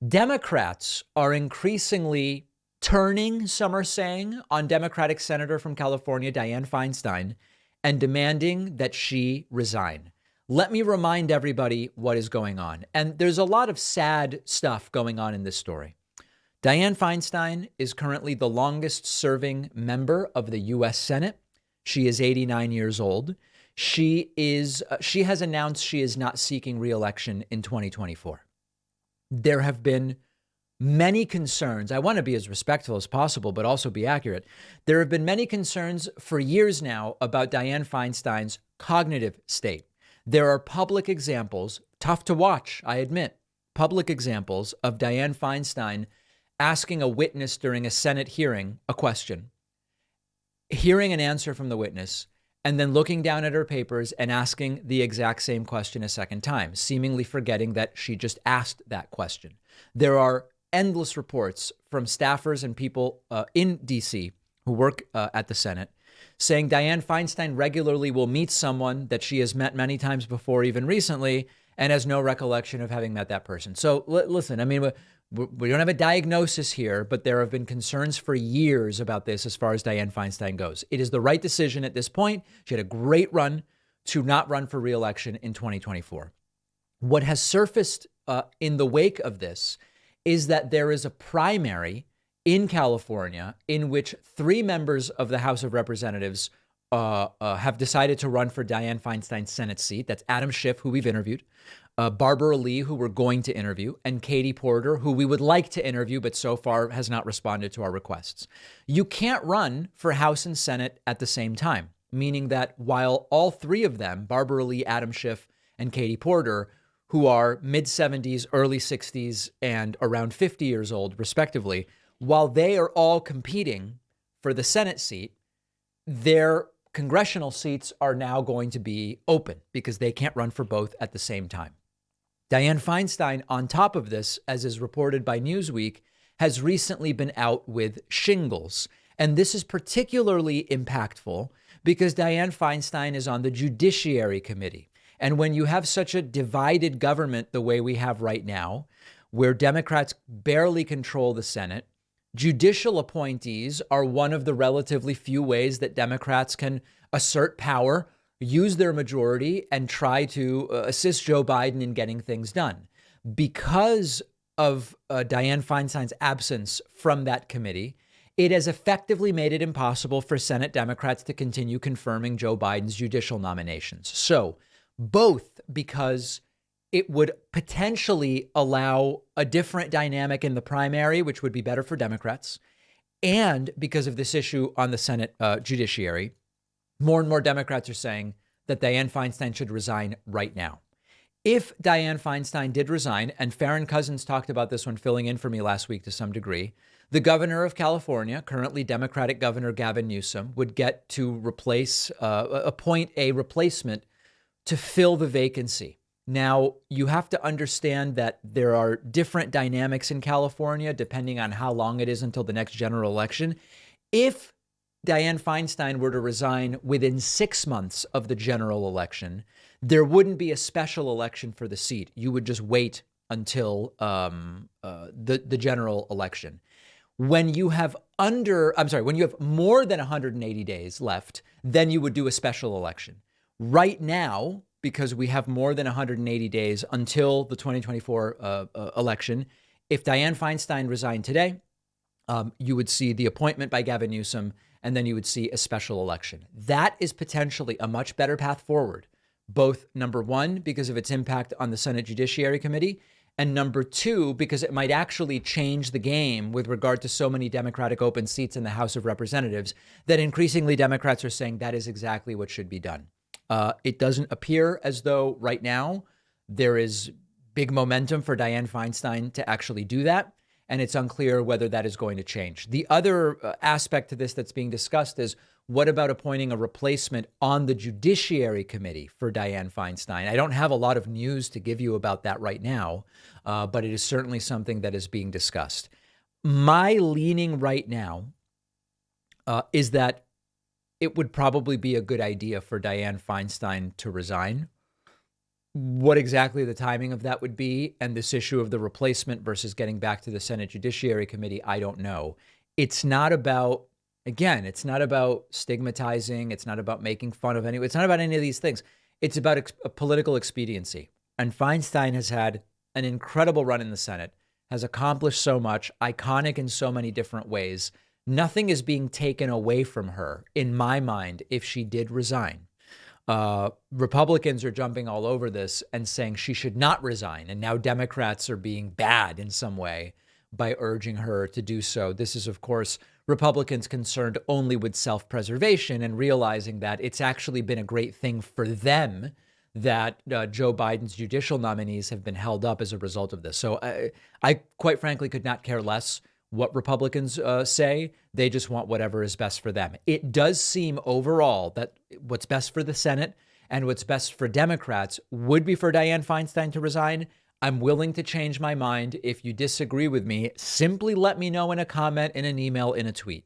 Democrats are increasingly turning, some are saying, on Democratic Senator from California, Dianne Feinstein, and demanding that she resign. Let me remind everybody what is going on. And there's a lot of sad stuff going on in this story. Dianne Feinstein is currently the longest serving member of the U.S. Senate. She is 89 years old. She has announced she is not seeking re-election in 2024. There have been many concerns. I want to be as respectful as possible, but also be accurate. There have been many concerns for years now about Dianne Feinstein's cognitive state. There are public examples, tough to watch, I admit, public examples of Dianne Feinstein asking a witness during a Senate hearing a question, hearing an answer from the witness, and then looking down at her papers and asking the exact same question a second time, seemingly forgetting that she just asked that question. There are endless reports from staffers and people in D.C. who work at the Senate saying Dianne Feinstein regularly will meet someone that she has met many times before, even recently, and has no recollection of having met that person. So listen, I mean, we don't have a diagnosis here, but there have been concerns for years about this as far as Dianne Feinstein goes. It is the right decision at this point. She had a great run to not run for re-election in 2024. What has surfaced in the wake of this is that there is a primary in California in which 3 members of the House of Representatives have decided to run for Dianne Feinstein's Senate seat. That's Adam Schiff, who we've interviewed, Barbara Lee, who we're going to interview, and Katie Porter, who we would like to interview, but so far has not responded to our requests. You can't run for House and Senate at the same time, meaning that while all 3 of them, Barbara Lee, Adam Schiff, and Katie Porter, who are mid-70s, early 60s, and around 50 years old, respectively, while they are all competing for the Senate seat, their congressional seats are now going to be open because they can't run for both at the same time. Dianne Feinstein, on top of this, as is reported by Newsweek, has recently been out with shingles. And this is particularly impactful because Dianne Feinstein is on the Judiciary Committee. And when you have such a divided government the way we have right now, where Democrats barely control the Senate, judicial appointees are one of the relatively few ways that Democrats can assert power, use their majority, and try to assist Joe Biden in getting things done. Because of Dianne Feinstein's absence from that committee, it has effectively made it impossible for Senate Democrats to continue confirming Joe Biden's judicial nominations. So both because it would potentially allow a different dynamic in the primary, which would be better for Democrats, and because of this issue on the Senate judiciary, more and more Democrats are saying that Dianne Feinstein should resign right now. If Dianne Feinstein did resign, and Farron Cousins talked about this when filling in for me last week to some degree, the governor of California, currently Democratic Governor Gavin Newsom, would get to appoint a replacement to fill the vacancy. Now, you have to understand that there are different dynamics in California depending on how long it is until the next general election. If Dianne Feinstein were to resign within 6 months of the general election, there wouldn't be a special election for the seat. You would just wait until the general election. When you have when you have more than 180 days left, then you would do a special election. Right now, because we have more than 180 days until the 2024 election, if Dianne Feinstein resigned today, you would see the appointment by Gavin Newsom, and then you would see a special election. That is potentially a much better path forward, both, number one, because of its impact on the Senate Judiciary Committee, and number two, because it might actually change the game with regard to so many Democratic open seats in the House of Representatives that increasingly Democrats are saying that is exactly what should be done. It doesn't appear as though right now there is big momentum for Dianne Feinstein to actually do that, and it's unclear whether that is going to change. The other aspect to this that's being discussed is, what about appointing a replacement on the Judiciary Committee for Dianne Feinstein? I don't have a lot of news to give you about that right now, but it is certainly something that is being discussed. My leaning right now is that it would probably be a good idea for Dianne Feinstein to resign. What exactly the timing of that would be and this issue of the replacement versus getting back to the Senate Judiciary Committee, I don't know. It's not about, again, it's not about stigmatizing. It's not about making fun of anyone. It's not about any of these things. It's about a political expediency. And Feinstein has had an incredible run in the Senate, has accomplished so much, iconic in so many different ways. Nothing is being taken away from her, in my mind, if she did resign. Republicans are jumping all over this and saying she should not resign. And now Democrats are being bad in some way by urging her to do so. This is, of course, Republicans concerned only with self-preservation and realizing that it's actually been a great thing for them that Joe Biden's judicial nominees have been held up as a result of this. So I quite frankly could not care less what Republicans say. They just want whatever is best for them. It does seem overall that what's best for the Senate and what's best for Democrats would be for Dianne Feinstein to resign. I'm willing to change my mind. If you disagree with me, simply let me know in a comment, in an email, in a tweet.